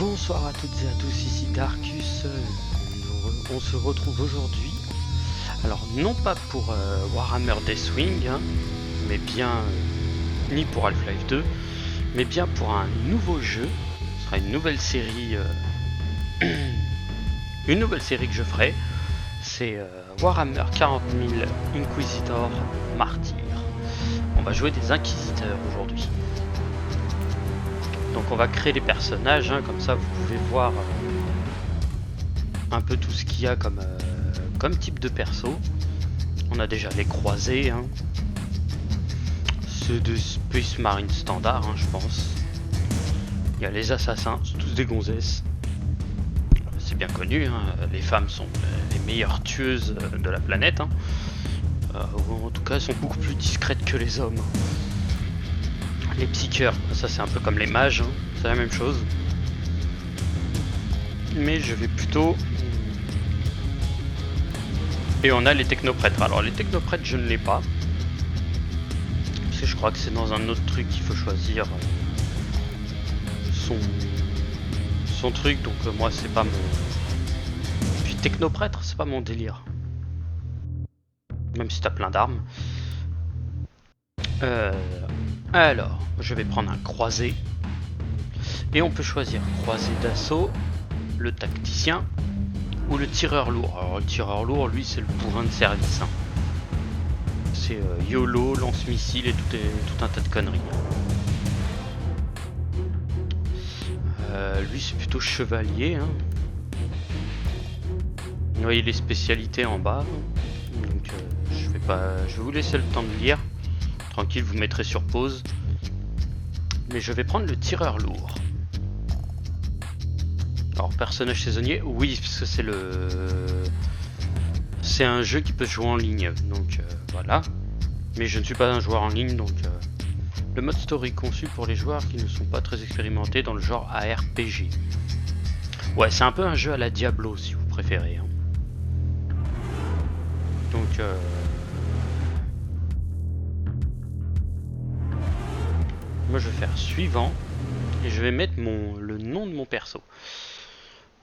Bonsoir à toutes et à tous, ici Darkus. On se retrouve aujourd'hui, alors non pas pour Warhammer Deathwing, hein, mais bien, ni pour Half-Life 2, mais bien pour un nouveau jeu. Ce sera une nouvelle série, une nouvelle série que je ferai. C'est Warhammer 40 000 Inquisitor Martyr. On va jouer des inquisiteurs aujourd'hui. Donc on va créer des personnages, hein, comme ça vous pouvez voir un peu tout ce qu'il y a comme type de perso. On a déjà les croisés, hein. C'est des Space Marine standard, hein, je pense. Il y a les assassins, c'est tous des gonzesses. C'est bien connu, hein. Les femmes sont les meilleures tueuses de la planète, hein. Ou en tout cas elles sont beaucoup plus discrètes que les hommes. Les psycheurs, ça c'est un peu comme les mages, hein. C'est la même chose. Mais je vais plutôt... Et on a les technoprêtres. Alors les technoprêtres je ne l'ai pas. Parce que je crois que c'est dans un autre truc qu'il faut choisir son truc. Donc moi c'est pas mon... Puis technoprêtre c'est pas mon délire. Même si t'as plein d'armes. Alors, je vais prendre un croisé. Et on peut choisir croisé d'assaut, le tacticien ou le tireur lourd. Alors le tireur lourd, lui, c'est le bourrin de service, hein. C'est YOLO, lance-missile et tout un tas de conneries. Lui, c'est plutôt chevalier, hein. Vous voyez les spécialités en bas. Donc je vais vous laisser le temps de lire. Tranquille, vous mettrez sur pause. Mais je vais prendre le tireur lourd. Alors, personnage saisonnier, oui, parce que c'est un jeu qui peut se jouer en ligne. Donc voilà. Mais je ne suis pas un joueur en ligne, donc le mode story conçu pour les joueurs qui ne sont pas très expérimentés dans le genre ARPG. Ouais, c'est un peu un jeu à la Diablo, si vous préférez, hein. Donc moi je vais faire suivant et je vais mettre le nom de mon perso.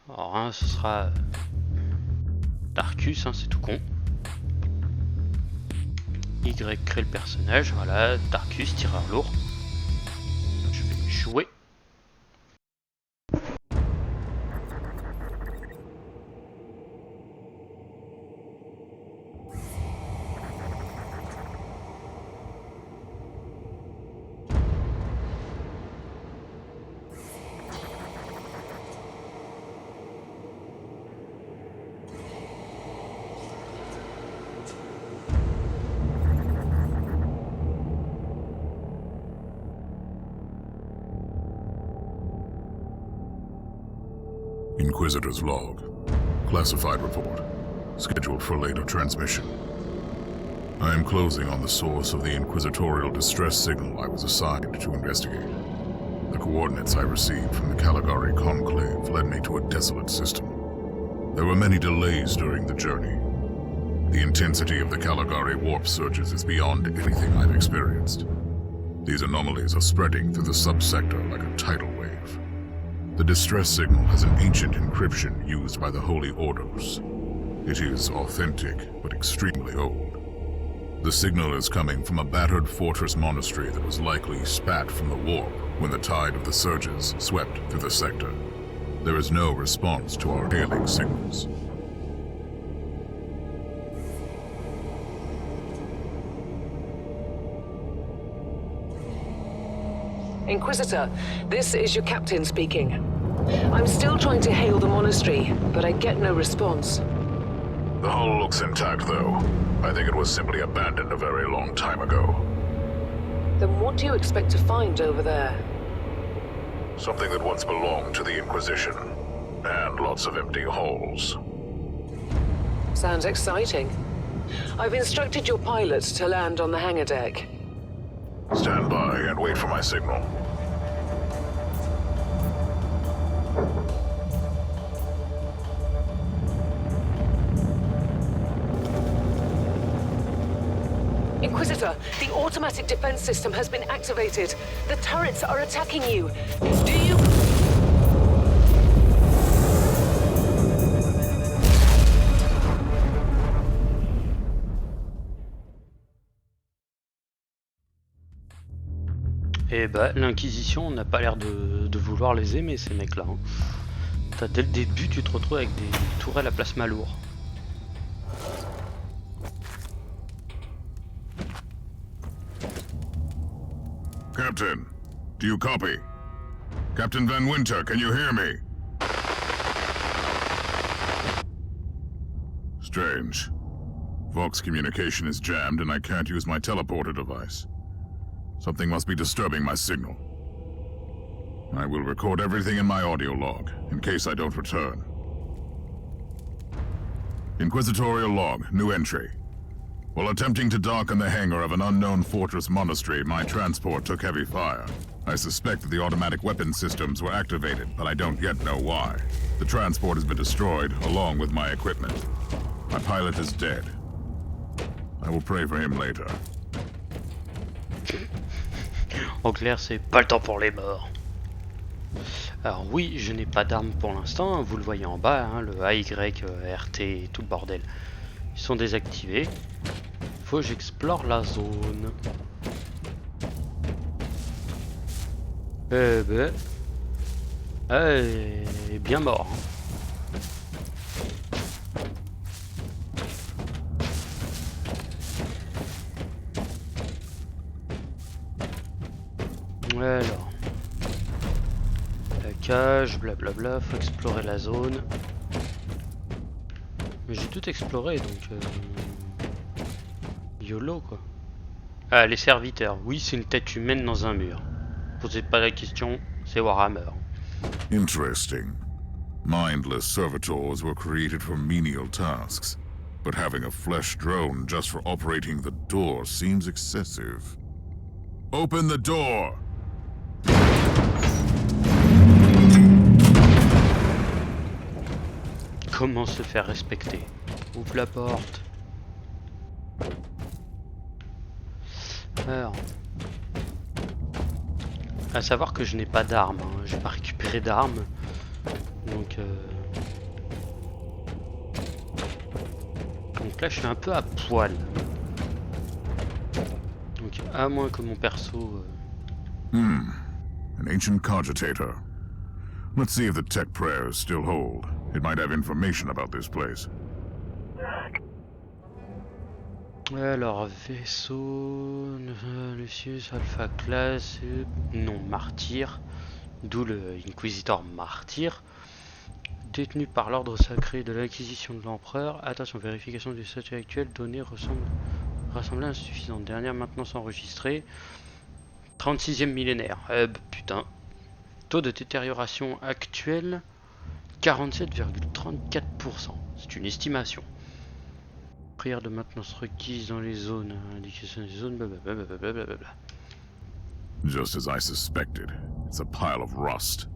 Alors hein, ce sera Darkus, hein, c'est tout con. Y crée le personnage, voilà, Darkus, tireur lourd. Je vais jouer. Inquisitor's log. Classified report. Scheduled for later transmission. I am closing on the source of the inquisitorial distress signal I was assigned to investigate. The coordinates I received from the Caligari Conclave led me to a desolate system. There were many delays during the journey. The intensity of the Caligari warp surges is beyond anything I've experienced. These anomalies are spreading through the subsector like a tidal wave. The distress signal has an ancient encryption used by the Holy Orders. It is authentic, but extremely old. The signal is coming from a battered fortress monastery that was likely spat from the warp when the tide of the surges swept through the sector. There is no response to our hailing signals. Inquisitor, this is your captain speaking. I'm still trying to hail the monastery, but I get no response. The hull looks intact, though. I think it was simply abandoned a very long time ago. Then what do you expect to find over there? Something that once belonged to the Inquisition, and lots of empty holes. Sounds exciting. I've instructed your pilots to land on the hangar deck. Stand by and wait for my signal. Inquisitor, the automatic defense system has been activated. The turrets are attacking you. Do you... Et bah, l'Inquisition n'a pas l'air de vouloir les aimer, ces mecs-là. Hein. Dès le début, tu te retrouves avec des tourelles à plasma lourd. Captain, do you copy? Captain Van Winter, can you hear me? Strange. Vox communication is jammed and I can't use my teleporter device. Something must be disturbing my signal. I will record everything in my audio log, in case I don't return. Inquisitorial log, new entry. While attempting to dock in the hangar of an unknown fortress monastery, my transport took heavy fire. I suspect that the automatic weapon systems were activated, but I don't yet know why. The transport has been destroyed, along with my equipment. My pilot is dead. I will pray for him later. En clair, c'est pas le temps pour les morts. Alors oui, je n'ai pas d'armes pour l'instant, vous le voyez en bas, hein, le AY, RT et tout le bordel. Ils sont désactivés. Faut que j'explore la zone. Eh ben... Eh, bien mort. Hein. Alors... La cage, blablabla, faut explorer la zone. Mais j'ai tout exploré donc... YOLO quoi. Ah, les serviteurs. Oui, c'est une tête humaine dans un mur. Posez pas la question, c'est Warhammer. Interesting. Mindless servitors were created for menial tasks, but having a flesh drone just for operating the door seems excessive. Open the door! Comment se faire respecter? Ouvre la porte. Alors, à savoir que je n'ai pas d'armes, hein. J'ai pas récupéré d'armes, donc là je suis un peu à poil. Donc à moins que mon perso. An ancient cogitator. Let's see if the tech prayers still hold. It might have information about this place. Alors, vaisseau, Lucius, Alpha Class, non, martyr, d'où le Inquisitor martyr, détenu par l'ordre sacré de l'acquisition de l'empereur. Attention, vérification du statut actuel, données rassemblées insuffisantes. Dernière maintenance enregistrée, 36e millénaire. Putain. Taux de détérioration actuel, 47,34%. C'est une estimation. Prière de maintenance requise dans les zones, indication des zones, blablabla. Just as I suspected, it's a pile of rust.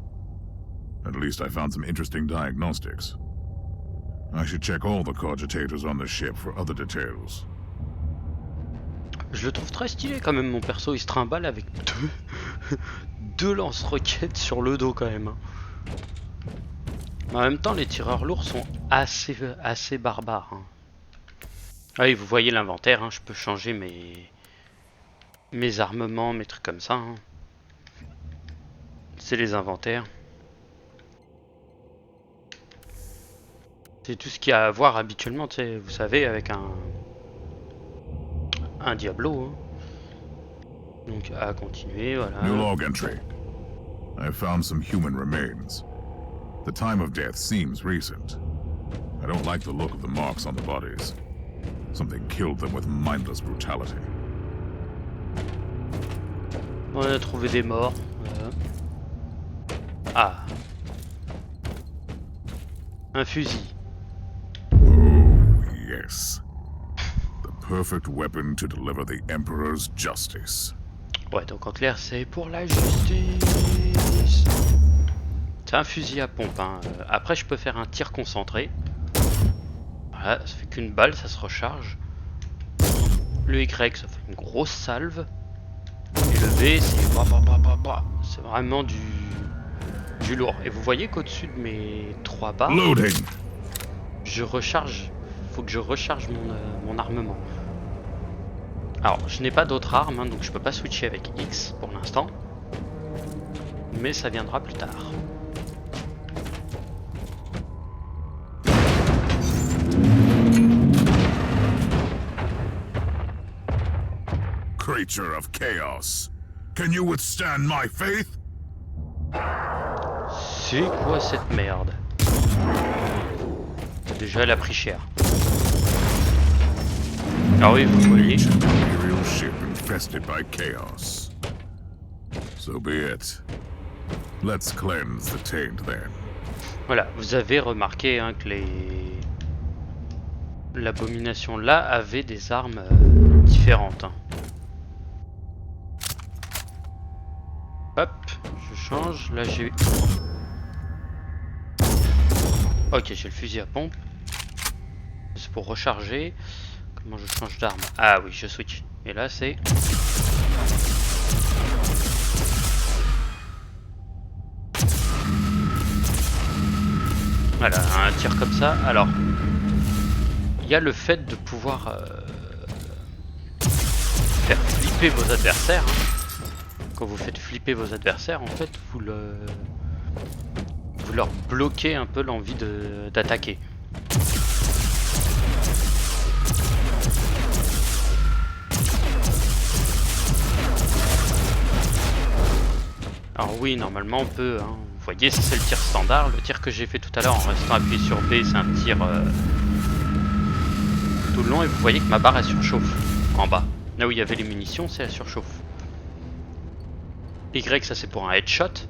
At least I found some interesting diagnostics. I should check all the cogitators on the ship for other details. Je le trouve très stylé quand même, mon perso, il se trimballe avec deux lance-roquettes sur le dos quand même. Mais en même temps, les tireurs lourds sont assez barbares. Hein. Ah oui, vous voyez l'inventaire, hein, je peux changer mes armements, mes trucs comme ça. Hein. C'est les inventaires. C'est tout ce qu'il y a à voir habituellement, vous savez, avec un Diablo. Hein. Donc à continuer, voilà. New log entry. I found some human remains. The time of death seems recent. I don't like the look of the marks on the bodies. Something killed them with mindless brutality. On a trouvé des morts. Ah. Un fusil. Oh, yes. The perfect weapon to deliver the Emperor's justice. Ouais, donc en clair, c'est pour la justice. C'est un fusil à pompe. Hein. Après, je peux faire un tir concentré. Voilà, ça fait qu'une balle, ça se recharge. Le Y, ça fait une grosse salve. Et le B, c'est vraiment du lourd. Et vous voyez qu'au-dessus de mes 3 barres, je recharge. Faut que je recharge mon armement. Alors, je n'ai pas d'autres armes, hein, donc je peux pas switcher avec X pour l'instant. Mais ça viendra plus tard. Creature of chaos, can you withstand my faith? C'est quoi cette merde? Déjà elle a pris cher. Ah oui, vous voyez. Imperial ship infested by chaos. So be it. Let's cleanse the taint then. Voilà, vous avez remarqué hein, que l'abomination là avait des armes différentes. Hein. Hop, je change. Là j'ai... Ok, j'ai le fusil à pompe. C'est pour recharger. Comment je change d'arme? Ah oui, je switch. Et là c'est... Voilà, un tir comme ça. Alors, il y a le fait de pouvoir faire flipper vos adversaires. Hein. Quand vous faites flipper vos adversaires, en fait, vous leur bloquez un peu l'envie d'attaquer. Alors oui, normalement on peut, hein. Vous voyez, ça c'est le tir standard. Le tir que j'ai fait tout à l'heure en restant appuyé sur B, c'est un tir tout le long. Et vous voyez que ma barre elle surchauffe en bas. Là où il y avait les munitions, c'est elle surchauffe. Y, ça c'est pour un headshot.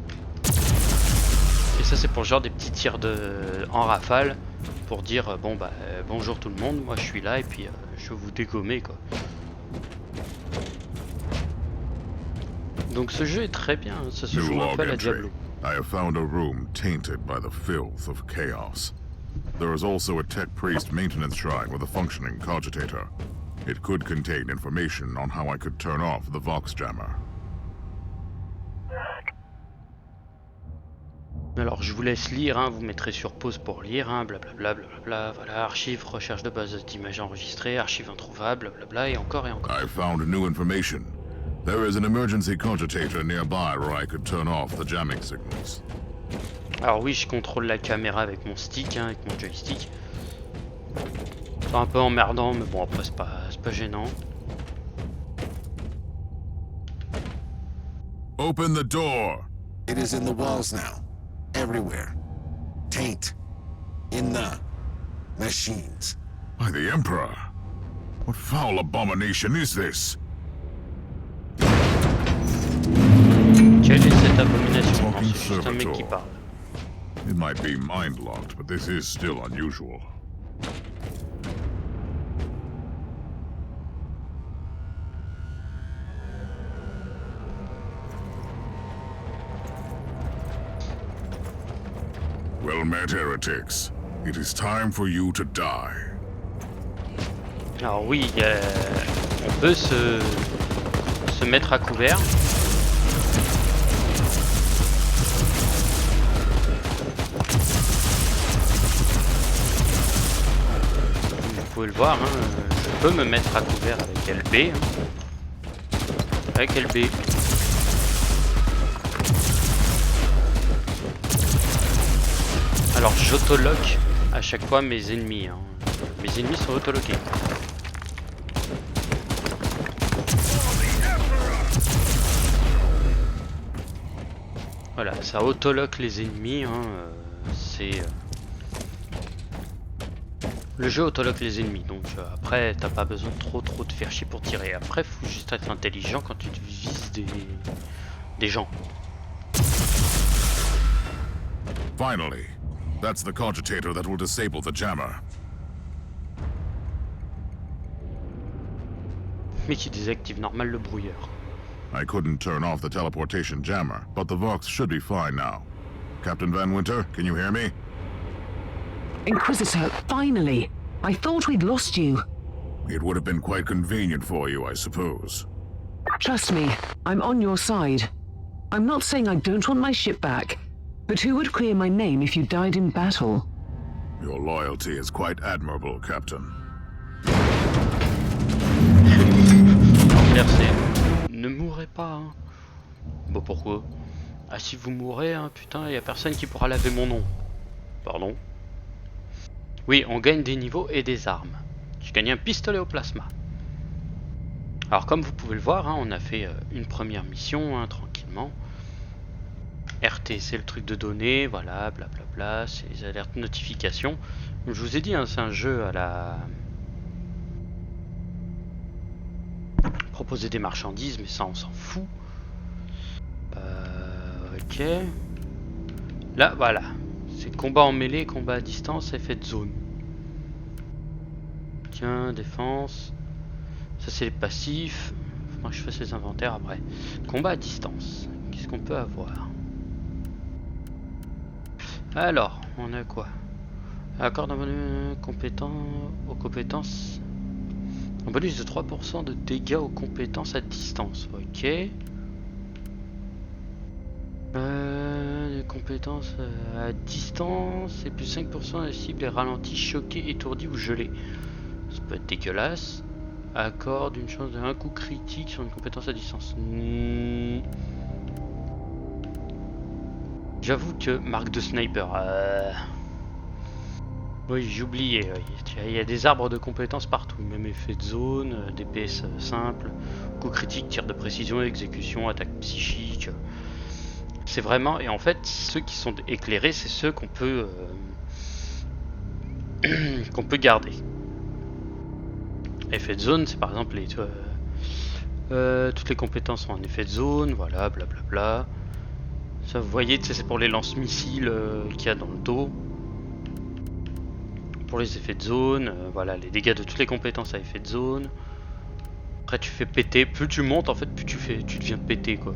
Et ça c'est pour genre des petits tirs en rafale. Pour dire, bon bah bonjour tout le monde, moi je suis là et puis je vais vous dégommer quoi. Donc ce jeu est très bien, ça se joue un peu à la Diablo. I have found a room tainted by the filth of chaos. There is also a tech priest maintenance shrine with a functioning cogitator. It could contain information on how I could turn off the Vox jammer. Alors je vous laisse lire, hein, vous mettrez sur pause pour lire, hein, blablabla, blablabla, voilà, archives, recherche de base d'images enregistrées, archives introuvables, blablabla, et encore et encore. I found new information. There is an emergency cogitator nearby where I could turn off the jamming signals. Alors oui, je contrôle la caméra avec mon stick, hein, avec mon joystick. C'est un peu emmerdant, mais bon après c'est pas gênant. Open the door! It is in the walls now. Everywhere. Taint. In the machines. By the Emperor! What foul abomination is this? Quelle est cette abomination? Non, c'est juste un mec qui parle. It might be mind-locked, but this is still unusual. Well met, heretics. It is time for you to die. Alors oui, on peut se mettre à couvert. Vous pouvez le voir, hein, je peux me mettre à couvert avec LB. Hein. Avec LB. Alors j'autolock à chaque fois mes ennemis. Hein. Mes ennemis sont autoloqués. Voilà, ça autolock les ennemis. Hein. C'est... Le jeu autoloque les ennemis, donc après t'as pas besoin de trop de faire chier pour tirer. Après faut juste être intelligent quand tu vises des gens. Finally, that's the cogitator that will disable the jammer. Mais qui désactive normal le brouilleur. I couldn't turn off the teleportation jammer, but the Vox should be fine now. Captain Van Winter, can you hear me? Inquisitor, finally! I thought we'd lost you. It would have been quite convenient for you, I suppose. Trust me, I'm on your side. I'm not saying I don't want my ship back, but who would clear my name if you died in battle? Your loyalty is quite admirable, Captain. Merci. Ne mourrez pas. Hein. Bon, pourquoi? Ah, si vous mourrez, hein, putain, y a personne qui pourra laver mon nom. Pardon. Oui, on gagne des niveaux et des armes. J'ai gagné un pistolet au plasma. Alors comme vous pouvez le voir, hein, on a fait une première mission, hein, tranquillement. RT, c'est le truc de données, voilà, blablabla, c'est les alertes notifications. Comme je vous ai dit, hein, c'est un jeu à la... Proposer des marchandises, mais ça on s'en fout. Ok. Là, voilà. C'est combat en mêlée, combat à distance, effet de zone. Tiens, défense. Ça c'est les passifs. Faut que je fasse les inventaires après. Combat à distance. Qu'est-ce qu'on peut avoir? Alors, on a quoi? Accord d'un bonus compétent aux compétences. Un bonus de 3% de dégâts aux compétences à distance. Ok. Les compétences à distance et plus 5% des cibles est ralenti, choqué, étourdi ou gelé. Ça peut être dégueulasse. Accorde une chance de un coup critique sur une compétence à distance. J'avoue que marque de sniper. Oui, j'ai oublié. Il y a des arbres de compétences partout. Même effet de zone, DPS simple, coup critique, tir de précision, exécution, attaque psychique. C'est vraiment... Et en fait, ceux qui sont éclairés, c'est ceux qu'on peut... qu'on peut garder. Effet de zone, c'est par exemple les... toutes les compétences sont en effet de zone, voilà, blablabla. Ça, vous voyez, c'est pour les lance-missiles qu'il y a dans le dos. Pour les effets de zone, voilà, les dégâts de toutes les compétences à effet de zone. Après tu fais péter, plus tu montes en fait, plus tu deviens péter quoi.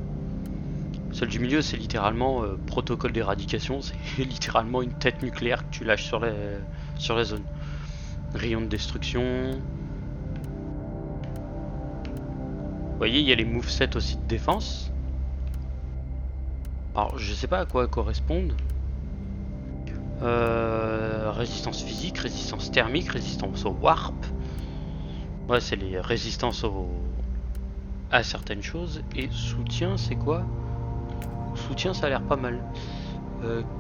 Celle du milieu c'est littéralement protocole d'éradication, c'est littéralement une tête nucléaire que tu lâches sur la zone. Rayon de destruction. Vous voyez, il y a les movesets aussi de défense. Alors je sais pas à quoi elles correspondent. Résistance physique, résistance thermique, résistance au warp. Ouais, c'est les résistances à certaines choses. Et soutien, c'est quoi? Soutien, ça a l'air pas mal.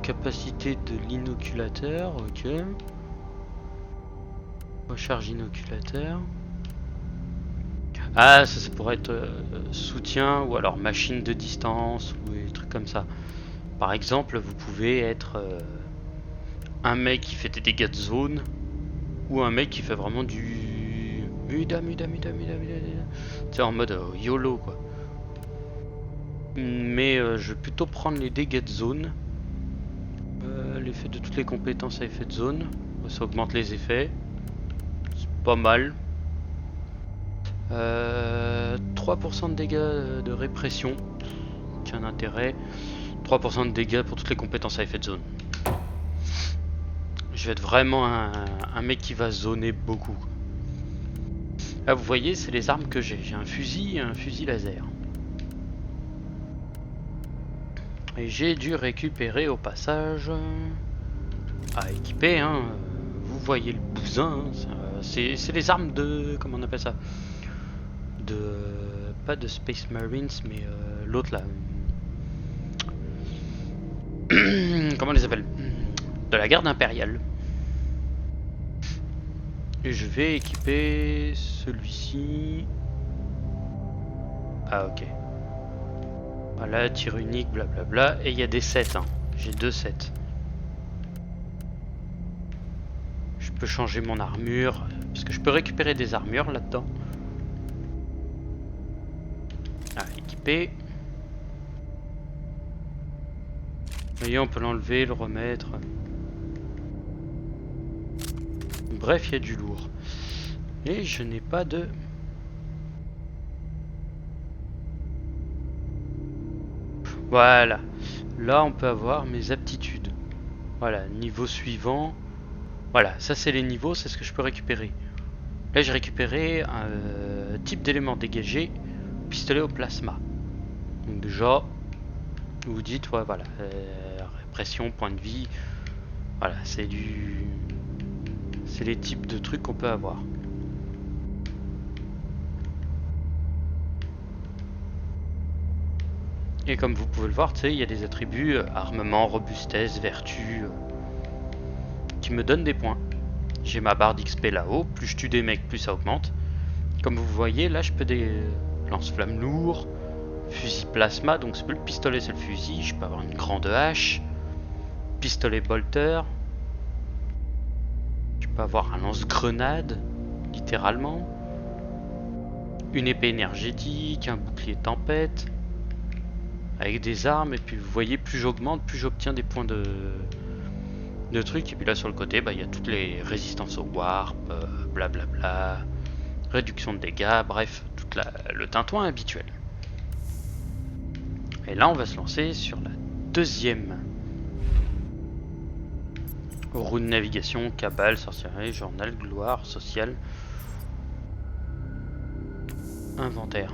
Capacité de l'inoculateur, ok. Recharge inoculateur. Ah, ça pourrait être soutien ou alors machine de distance ou des trucs comme ça. Par exemple, vous pouvez être un mec qui fait des dégâts de zone ou un mec qui fait vraiment du muda. C'est en mode YOLO quoi. Mais je vais plutôt prendre les dégâts de zone. L'effet de toutes les compétences à effet de zone. Ça augmente les effets. C'est pas mal. 3% de dégâts de répression. Aucun intérêt. 3% de dégâts pour toutes les compétences à effet de zone. Je vais être vraiment un mec qui va zoner beaucoup. Là vous voyez, c'est les armes que j'ai. J'ai un fusil et un fusil laser. Et j'ai dû récupérer au passage à équiper, hein. Vous voyez le bousin, hein. C'est les armes de... comment on appelle ça? Pas de Space Marines, mais l'autre là. Comment on les appelle? De la garde impériale. Et je vais équiper celui-ci. Ah ok. Voilà, tir unique, blablabla. Et il y a des sets, hein. J'ai 2 sets. Je peux changer mon armure. Parce que je peux récupérer des armures là-dedans. Ah, équipé. Vous voyez, on peut l'enlever, le remettre. Bref, il y a du lourd. Et je n'ai pas de... Voilà. Là, on peut avoir mes aptitudes. Voilà, niveau suivant. Voilà, ça c'est les niveaux, c'est ce que je peux récupérer. Là, j'ai récupéré un type d'élément dégagé, pistolet au plasma. Donc déjà, vous dites, ouais, voilà, répression, point de vie. Voilà, c'est du... C'est les types de trucs qu'on peut avoir. Et comme vous pouvez le voir, tu sais, il y a des attributs armement, robustesse, vertu qui me donnent des points. J'ai ma barre d'XP là-haut, plus je tue des mecs, plus ça augmente. Comme vous voyez, là je peux des lance-flammes lourds, fusil plasma, donc c'est plus le pistolet, c'est le fusil. Je peux avoir une grande hache, pistolet bolter. Je peux avoir un lance-grenade, littéralement. Une épée énergétique, un bouclier tempête. Avec des armes, et puis vous voyez, plus j'augmente, plus j'obtiens des points de trucs. Et puis là sur le côté, bah, il y a toutes les résistances au warp, blablabla, réduction de dégâts, bref, tout le tintouin habituel. Et là on va se lancer sur la deuxième roue de navigation, cabale, sorcellerie, journal, gloire, social, inventaire.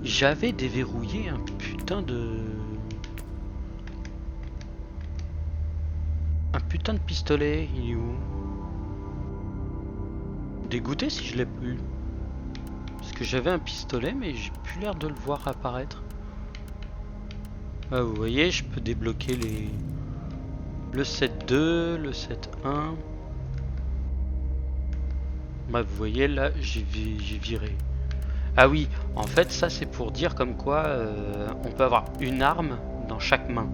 J'avais déverrouillé un putain de pistolet, il est où? Dégoûté si je l'ai plus. Parce que j'avais un pistolet mais j'ai plus l'air de le voir apparaître. Ah, vous voyez, je peux débloquer le 7.2, le 7.1. Bah vous voyez là j'ai viré. Ah oui, en fait ça c'est pour dire comme quoi on peut avoir une arme dans chaque main.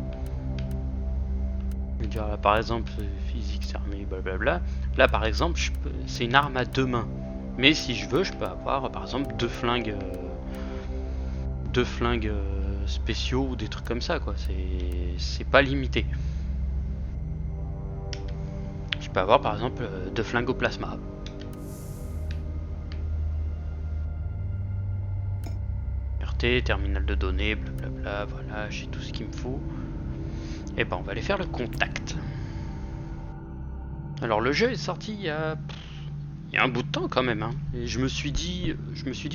Je veux dire, là, par exemple physique, armée, blablabla. Là par exemple c'est une arme à deux mains. Mais si je veux je peux avoir par exemple deux flingues spéciaux ou des trucs comme ça quoi. C'est pas limité. Je peux avoir par exemple deux flingues au plasma. Terminal de données, blablabla, voilà, j'ai tout ce qu'il me faut. Et ben on va aller faire le contact. Alors le jeu est sorti il y a un bout de temps quand même, hein. Et je me suis dit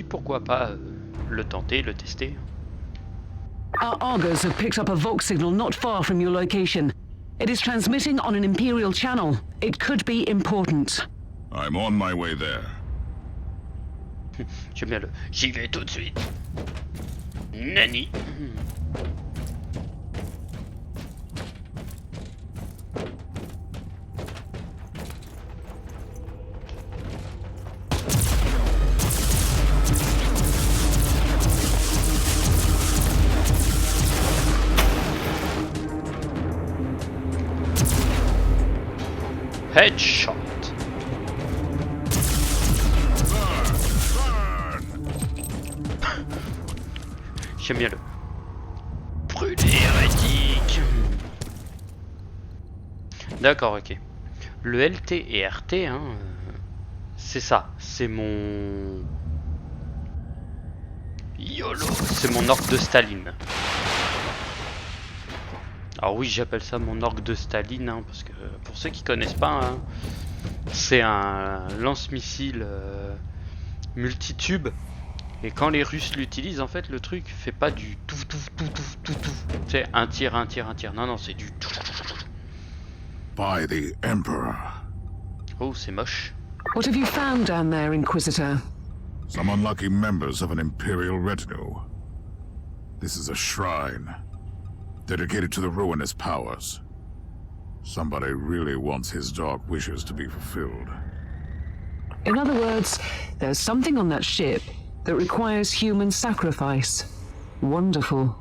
pourquoi pas le tenter, le tester. Our augurs have picked up a Vox signal not far from your location. It is transmitting on an Imperial channel. It could be important. I'm on my way there. J'aime bien le j'y vais tout de suite. Nani. Headshot. J'aime bien le brûlé hérétique. D'accord, ok. Le LT et RT, hein, c'est ça. C'est mon YOLO. C'est mon orque de Staline. Alors oui, j'appelle ça mon orque de Staline, hein, parce que pour ceux qui connaissent pas, hein, c'est un lance-missile multitube. Et quand les Russes l'utilisent, en fait, le truc fait pas du tout. C'est un tir. Non, non, c'est du tout. By the Emperor. Oh, c'est moche. What have you found down there, Inquisitor? Some unlucky members of an Imperial retinue. This is a shrine dedicated to the ruinous powers. Somebody really wants his dark wishes to be fulfilled. In other words, there's something on that ship that requires human sacrifice. Wonderful.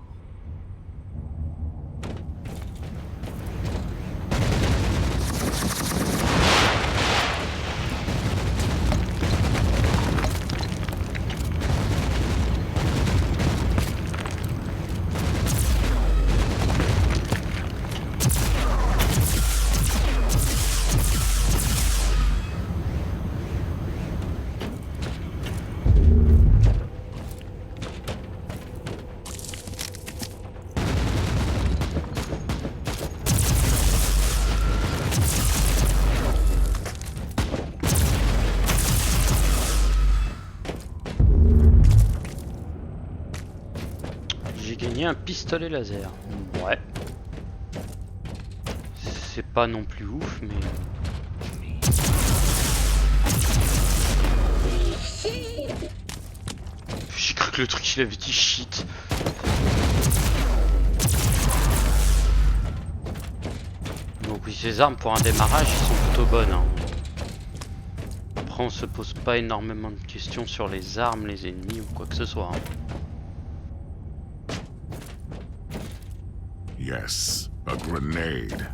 Un pistolet laser. Ouais. C'est pas non plus ouf, mais... J'ai cru que le truc il avait dit shit. Donc oui, ces armes pour un démarrage, ils sont plutôt bonnes. Hein. Après, on se pose pas énormément de questions sur les armes, les ennemis ou quoi que ce soit. Hein. Yes, a grenade.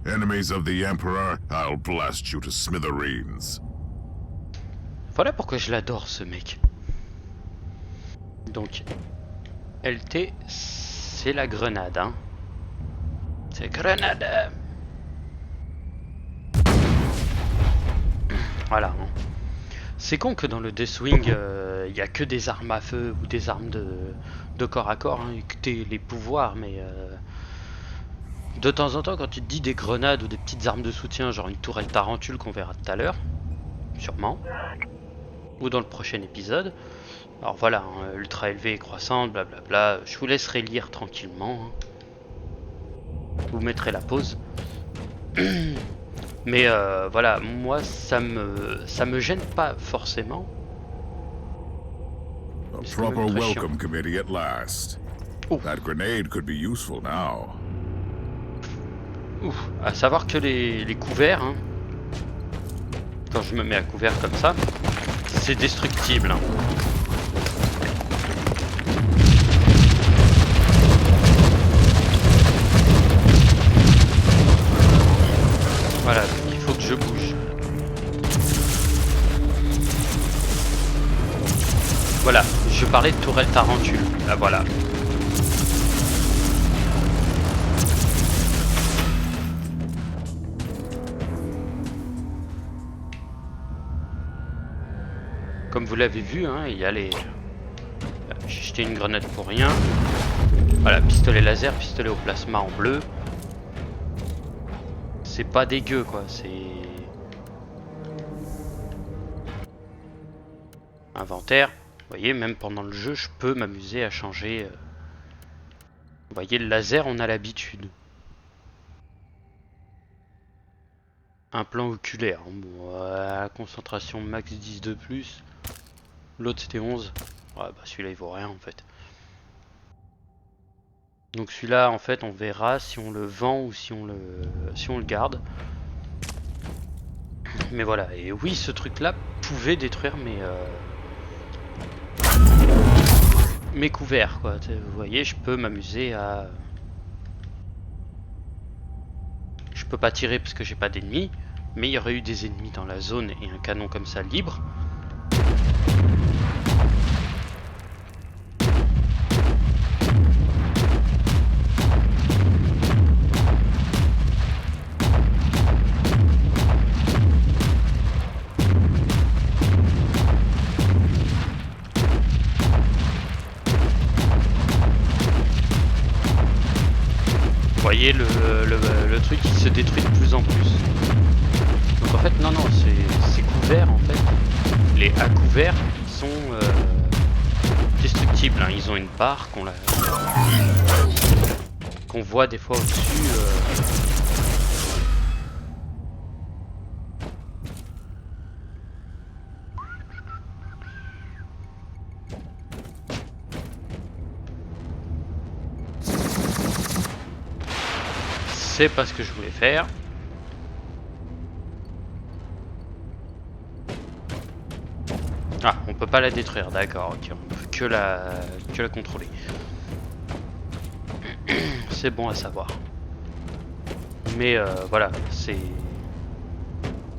Enemies of the Emperor, I'll blast you to smithereens. Voilà pourquoi je l'adore, ce mec. Donc, LT, c'est la grenade, hein. C'est grenade. Voilà. Hein. C'est con que dans le Deathwing, il n'y a que des armes à feu ou des armes de corps à corps, hein, et que t'aies les pouvoirs, mais... de temps en temps, quand tu te dis des grenades ou des petites armes de soutien, genre une tourelle tarentule qu'on verra tout à l'heure, sûrement, ou dans le prochain épisode. Alors voilà, hein, ultra élevé et croissante, blablabla. Je vous laisserai lire tranquillement. Hein. Vous mettrez la pause. Mais voilà, moi ça me gêne pas forcément. A proper welcome committee at last. Oh. That grenade could be useful now. Ouf, à savoir que les couverts, hein, quand je me mets à couvert comme ça, c'est destructible. Hein. Voilà, il faut que je bouge. Voilà, je parlais de tourelle tarentule. Là, voilà. Comme vous l'avez vu, hein, il y a les... J'ai jeté une grenade pour rien. Voilà, pistolet laser, pistolet au plasma en bleu. C'est pas dégueu, quoi, c'est... Inventaire. Vous voyez, même pendant le jeu, je peux m'amuser à changer... Vous voyez, le laser, on a l'habitude. Un plan oculaire. Bon, concentration max 10 de plus. L'autre c'était 11. Ouais, bah celui-là il vaut rien en fait. Donc celui-là en fait on verra si on le vend ou si on le garde. Mais voilà, et oui ce truc là pouvait détruire mes couverts quoi. Vous voyez, je peux m'amuser à... Je peux pas tirer parce que j'ai pas d'ennemis, mais il y aurait eu des ennemis dans la zone et un canon comme ça libre. Vous voyez le truc qui se détruit de plus en plus. Donc en fait non c'est couvert en fait. Les à couverts ils sont destructibles. Hein. Ils ont une barre qu'on voit des fois au-dessus. C'est pas ce que je voulais faire. Ah, on peut pas la détruire, d'accord, ok, on peut que la contrôler. C'est bon à savoir. Mais voilà, c'est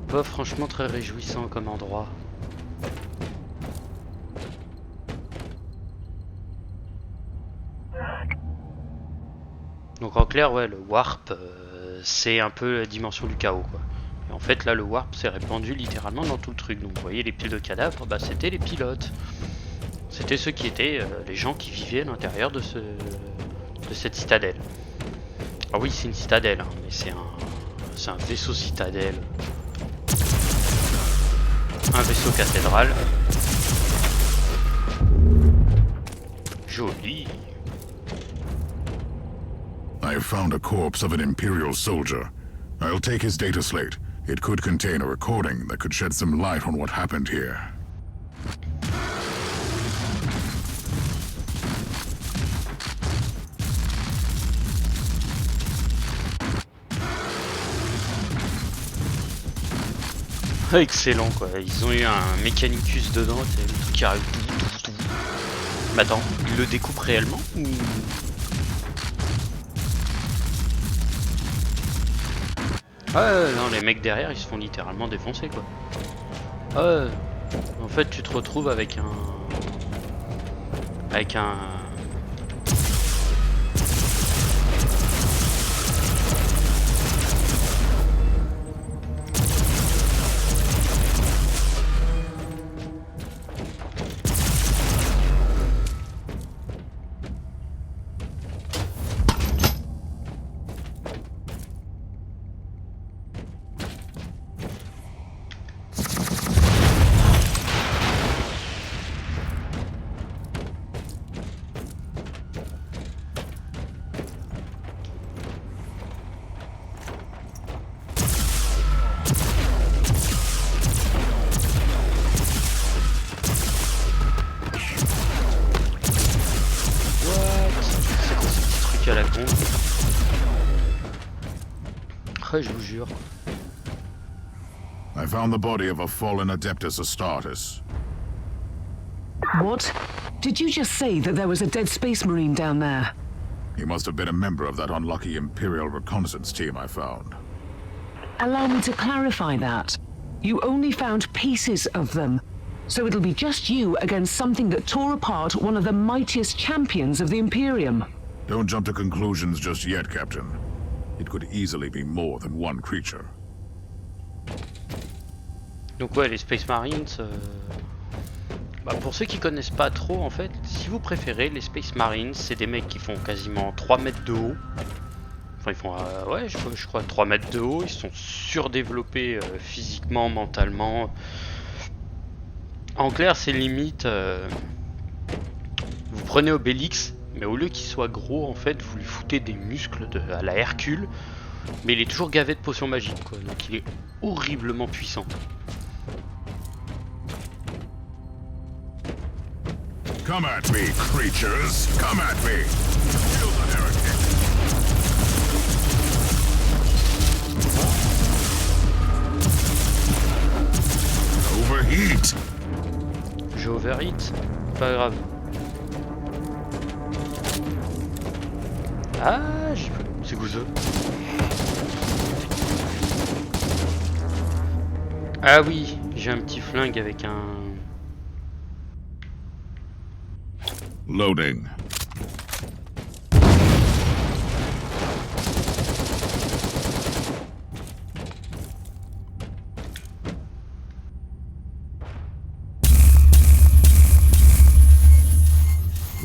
pas franchement très réjouissant comme endroit. Donc en clair, ouais, le warp, c'est un peu la dimension du chaos, quoi. Et en fait, là, le warp s'est répandu littéralement dans tout le truc. Donc vous voyez, les piles de cadavres, bah, c'était les pilotes. C'était ceux qui étaient les gens qui vivaient à l'intérieur de cette citadelle. Ah oui, c'est une citadelle, hein, mais c'est un vaisseau citadelle. Un vaisseau cathédrale. Joli. I have found a corpse of an Imperial soldier. I'll take his data slate. It could contain a recording that could shed some light on what happened here. Excellent quoi, ils ont eu un Mechanicus dedans, c'est le truc qui arrive. Mais attends, ils le découpent réellement ou... non, les mecs derrière ils se font littéralement défoncer quoi. En fait tu te retrouves avec un... à la con. Je vous jure. I found the body of a fallen Adeptus Astartes. What? Did you just say that there was a dead space marine down there? He must have been a member of that unlucky Imperial reconnaissance team I found. Allow me to clarify that. You only found pieces of them. So it'll be just you against something that tore apart one of the mightiest champions of the Imperium. Don't jump to conclusions just yet, Captain. It could easily be more than one creature. Donc ouais, les Space Marines... Bah, pour ceux qui connaissent pas trop, en fait, si vous préférez, les Space Marines, c'est des mecs qui font quasiment 3 mètres de haut. Enfin, ils font, ouais, je crois 3 mètres de haut. Ils sont surdéveloppés physiquement, mentalement. En clair, c'est limite... vous prenez Obélix, mais au lieu qu'il soit gros, en fait, vous lui foutez des muscles à la Hercule. Mais il est toujours gavé de potions magiques, quoi. Donc il est horriblement puissant. Come at me, creatures! Come at me! Kill the heretic! Overheat! J'ai overheat, pas grave. Ah, c'est goûteux. Ah oui, j'ai un petit flingue avec un... Loading.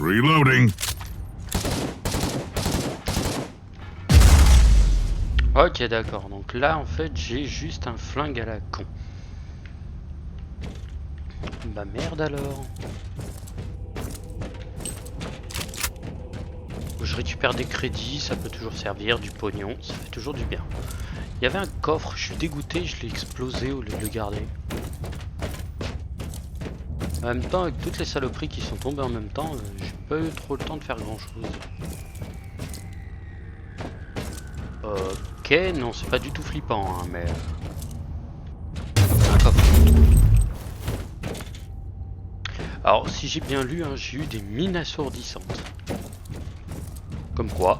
Reloading. Ok, d'accord. Donc là, en fait, j'ai juste un flingue à la con. Bah merde alors. Je récupère des crédits, ça peut toujours servir, du pognon, ça fait toujours du bien. Il y avait un coffre, je suis dégoûté, je l'ai explosé au lieu de le garder. En même temps, avec toutes les saloperies qui sont tombées en même temps, j'ai pas eu trop le temps de faire grand chose. Ok, non, c'est pas du tout flippant, hein, mais... un coffre. Alors, si j'ai bien lu, hein, j'ai eu des mines assourdissantes. Comme quoi.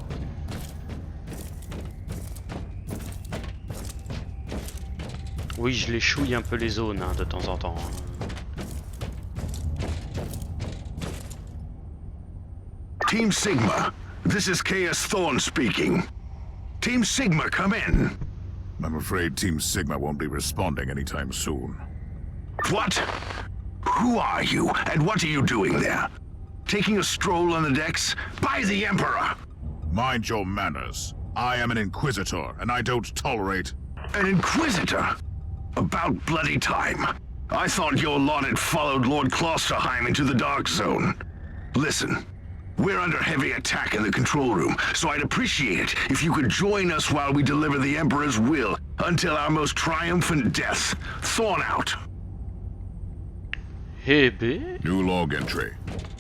Oui, je les chouille un peu les zones, hein, de temps en temps. Team Sigma, this is Chaos Thorn speaking. Team Sigma, come in. I'm afraid Team Sigma won't be responding anytime soon. What? Who are you, and what are you doing there? Taking a stroll on the decks? By the Emperor! Mind your manners. I am an Inquisitor, and I don't tolerate... An Inquisitor? About bloody time. I thought your lot had followed Lord Klosterheim into the Dark Zone. Listen, we're under heavy attack in the control room, so I'd appreciate it if you could join us while we deliver the Emperor's will until our most triumphant death. Thorn out. Eh ben... New log entry.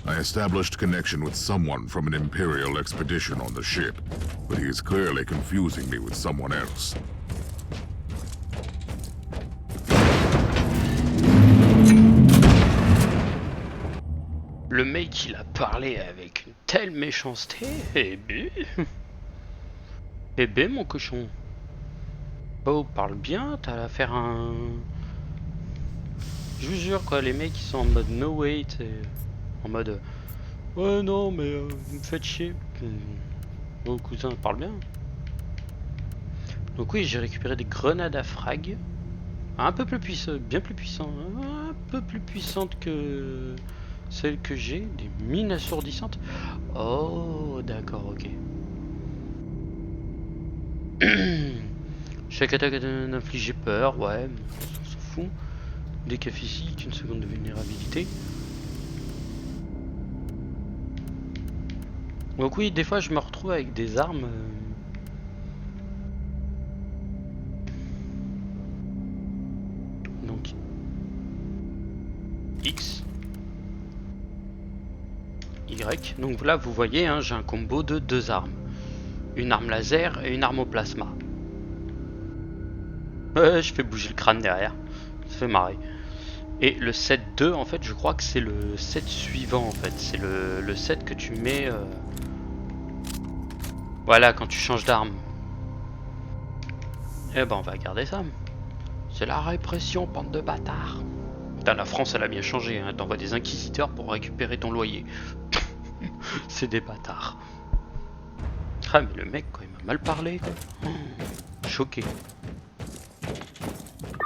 I established connection with someone from an Imperial expedition on the ship, but he is clearly confusing me with someone else. Le mec il a parlé avec une telle méchanceté. Eh ben mon cochon. Oh parle bien, t'as à faire un... Je vous jure quoi, les mecs ils sont en mode no wait, en mode ouais non mais vous me faites chier. Oh cousin parle bien. Donc oui j'ai récupéré des grenades à frag. Un peu plus puissant, bien plus puissant, un peu plus puissante que celle que j'ai, des mines assourdissantes. Oh d'accord ok. Chaque attaque d'infliger peur, ouais, on s'en fout. Décaf physique, une seconde de vulnérabilité. Donc oui, des fois je me retrouve avec des armes. Donc X, Y. Donc là vous voyez, hein, j'ai un combo de 2 armes. Une arme laser et une arme au plasma. Je fais bouger le crâne derrière. Ça fait marrer. Et le set 2, en fait, je crois que c'est le set suivant, en fait. C'est le set que tu mets... Voilà, quand tu changes d'arme. Eh ben, on va garder ça. C'est la répression, bande de bâtards. Putain, la France, elle a bien changé. Hein. T'envoies des inquisiteurs pour récupérer ton loyer. C'est des bâtards. Ah, mais le mec, quoi, il m'a mal parlé, quoi. Choqué.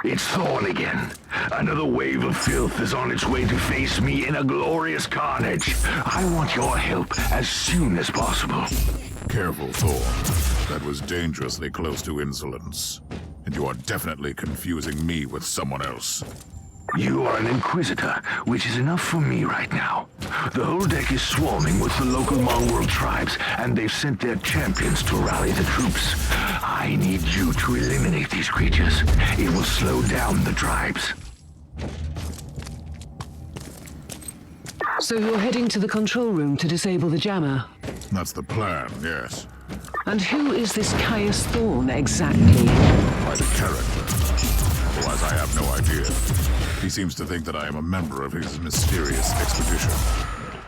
It's Thorn again. Another wave of filth is on its way to face me in a glorious carnage. I want your help as soon as possible. Careful, Thor. That was dangerously close to insolence. And you are definitely confusing me with someone else. You are an Inquisitor, which is enough for me right now. The whole deck is swarming with the local mongrel tribes, and they've sent their champions to rally the troops. I need you to eliminate these creatures. It will slow down the tribes. So you're heading to the control room to disable the jammer? That's the plan, yes. And who is this Caius Thorn exactly? By the character. Otherwise, I have no idea. He seems to think that I am a member of his mysterious expedition.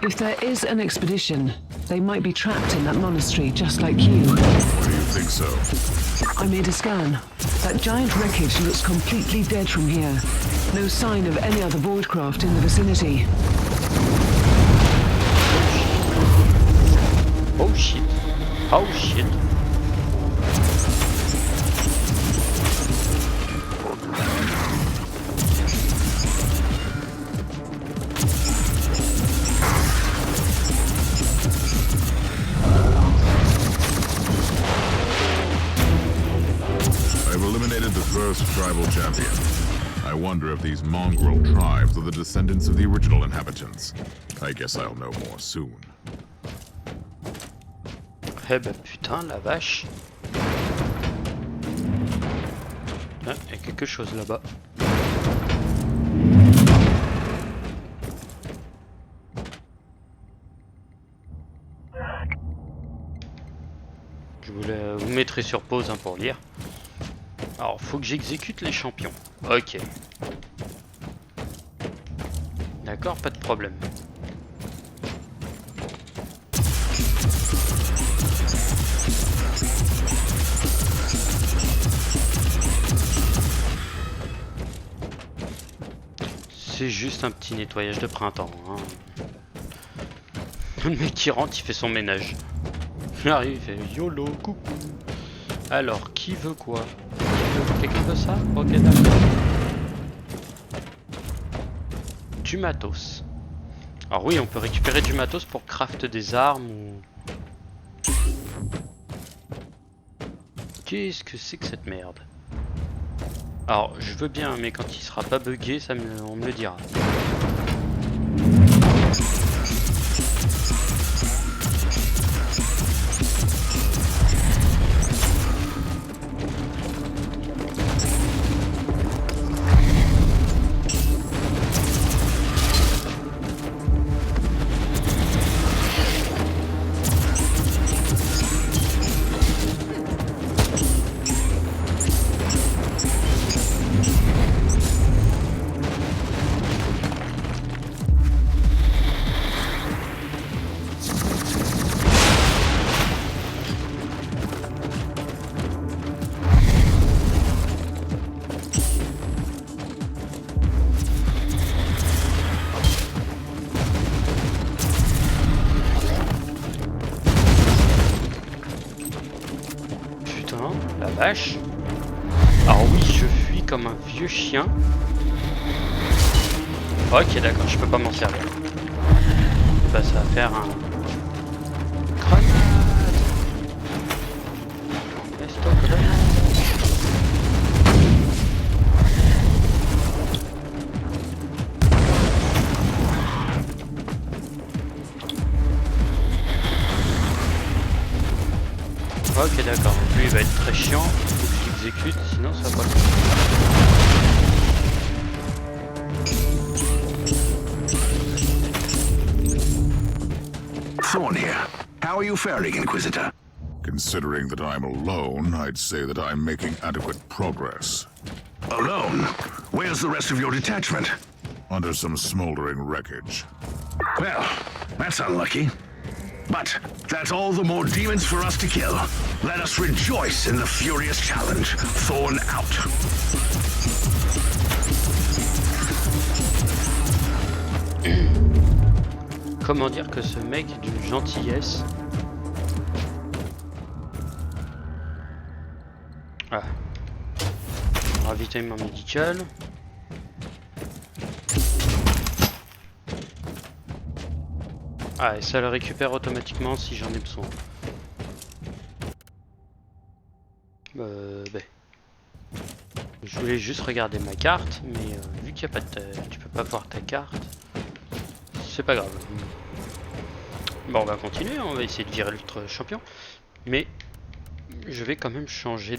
If there is an expedition, they might be trapped in that monastery just like you. Why do you think so? I made a scan. That giant wreckage looks completely dead from here. No sign of any other Voidcraft in the vicinity. Oh shit. Oh shit. I've eliminated the first tribal champion. I wonder if these mongrel tribes are the descendants of the original inhabitants. I guess I'll know more soon. Eh ben putain, la vache. Ah, y a quelque chose là-bas. Je voulais vous mettre sur pause hein, pour lire. Alors, faut que j'exécute les champions. Ok. D'accord, pas de problème. C'est juste un petit nettoyage de printemps. Hein. Le mec qui rentre, il fait son ménage. Il arrive, il fait YOLO, coucou. Alors, qui veut quoi? Quelqu'un veut ça? Ok, d'accord. Du matos. Alors oui, on peut récupérer du matos pour craft des armes ou... Qu'est-ce que c'est que cette merde? Alors, je veux bien, mais quand il sera pas bugué, on me le dira. flèche. Alors oui, je fuis comme un vieux chien. Ok, d'accord, je peux pas m'en servir. Bah, ça va faire un... Grenade. Laisse-toi grenade. Ok, d'accord, lui il va être très chiant, faut que je l'exécute, sinon ça va pas le faire. Thorn here. How are you faring, Inquisitor? Considering that I'm alone, I'd say that I'm making adequate progress. Alone? Where's the rest of your detachment? Under some smoldering wreckage. Well, that's unlucky. But that's all the more demons for us to kill. Let us rejoice in the furious challenge. Thorn out. Comment dire que ce mec est d'une gentillesse. Ah. Ravitaillement médical. Ah, et ça le récupère automatiquement si j'en ai besoin. Ben. Je voulais juste regarder ma carte, mais vu qu'il n'y a pas de... tu peux pas voir ta carte, c'est pas grave. Bon, on va continuer, on va essayer de virer l'autre champion. Mais je vais quand même changer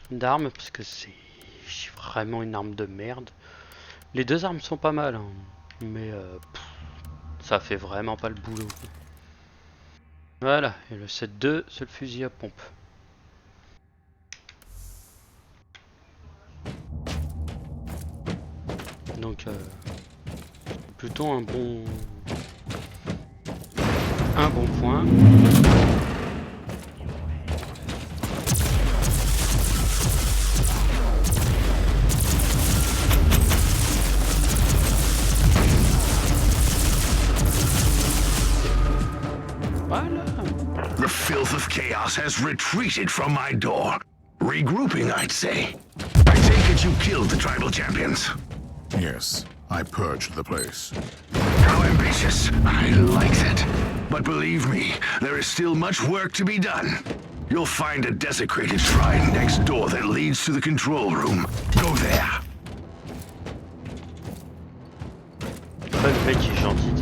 d'arme, parce que c'est vraiment une arme de merde. Les deux armes sont pas mal, hein, mais ça fait vraiment pas le boulot. Voilà, et le 7-2, c'est le fusil à pompe. Donc plutôt un bon point. Voilà. The filth of chaos has retreated from my door. Regrouping, I'd say. I take it you killed the tribal champions. Yes, I purged the place. How ambitious. I like that. But believe me, there is still much work to be done. You'll find a desecrated shrine next door that leads to the control room. Go there. Ouais, le mec est gentil.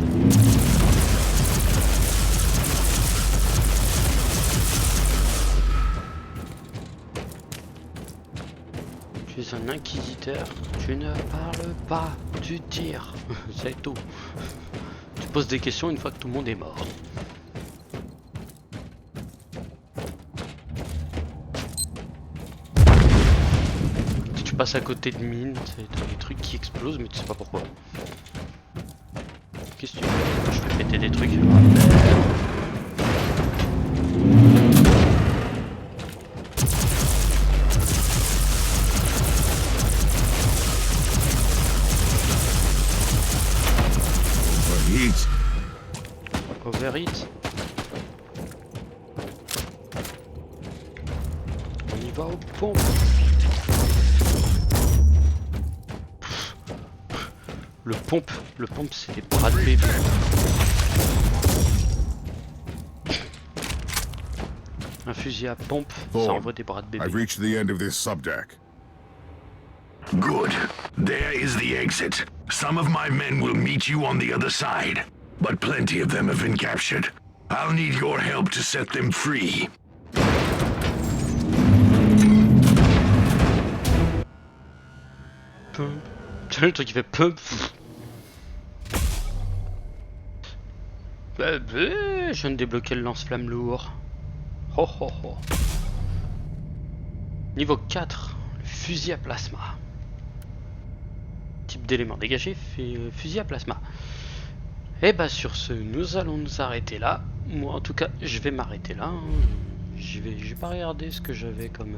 Tu es un inquisiteur, tu ne parles pas, tu tires, c'est tout. Tu poses des questions une fois que tout le monde est mort. Si tu passes à côté de mines, t'as des trucs qui explosent mais tu sais pas pourquoi. Qu'est-ce que tu fais? Je fais péter des trucs. Overheat. On y va aux pompes. Le pompe c'est des bras de bébé. Un fusil à pompe, ça envoie des bras de bébé. I've reached the end of this subdeck. Good. There is the exit. Some of my men will meet you on the other side. But plenty of them have been captured. I'll need your help to set them free. Pump. Tu vois le truc qui fait pump. Je viens de débloquer le lance-flamme lourd. Ho ho ho. Niveau 4, le fusil à plasma. Type d'élément dégagé, fusil à plasma. Et bah sur ce, nous allons nous arrêter là. Moi en tout cas, je vais m'arrêter là. Hein. Je vais pas regarder ce que j'avais comme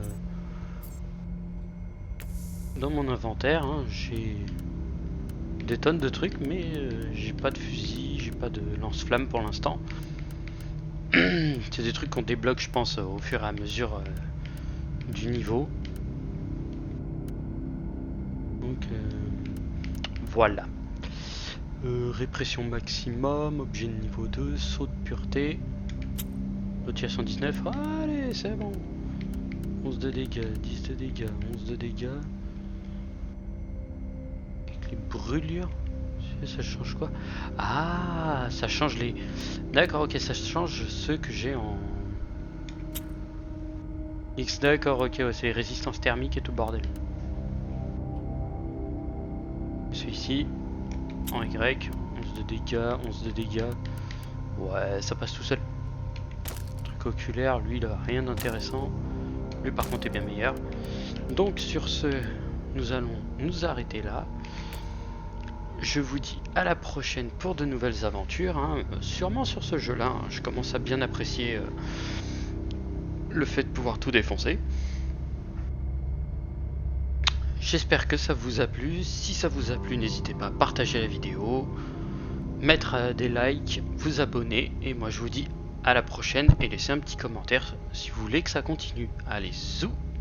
dans mon inventaire. Hein. J'ai des tonnes de trucs, mais j'ai pas de fusil, j'ai pas de lance-flamme pour l'instant. C'est des trucs qu'on débloque, je pense, au fur et à mesure du niveau. Donc voilà. Répression maximum, objet de niveau 2, saut de pureté. L'autre à 119, allez c'est bon. 11 de dégâts, 10 de dégâts, 11 de dégâts. Avec les brûlures, ça change quoi? Ah, ça change les... D'accord, ok, ça change ceux que j'ai en... X, d'accord, ok, ouais, c'est résistance thermique et tout bordel. Celui-ci, en Y, 11 de dégâts, 11 de dégâts. Ouais, ça passe tout seul. Truc oculaire, lui il a rien d'intéressant. Lui par contre est bien meilleur. Donc sur ce, nous allons nous arrêter là. Je vous dis à la prochaine pour de nouvelles aventures, hein. Sûrement sur ce jeu là, hein. Je commence à bien apprécier le fait de pouvoir tout défoncer. J'espère que ça vous a plu. Si ça vous a plu, n'hésitez pas à partager la vidéo, mettre des likes, vous abonner, et moi je vous dis à la prochaine et laissez un petit commentaire si vous voulez que ça continue. Allez, zou!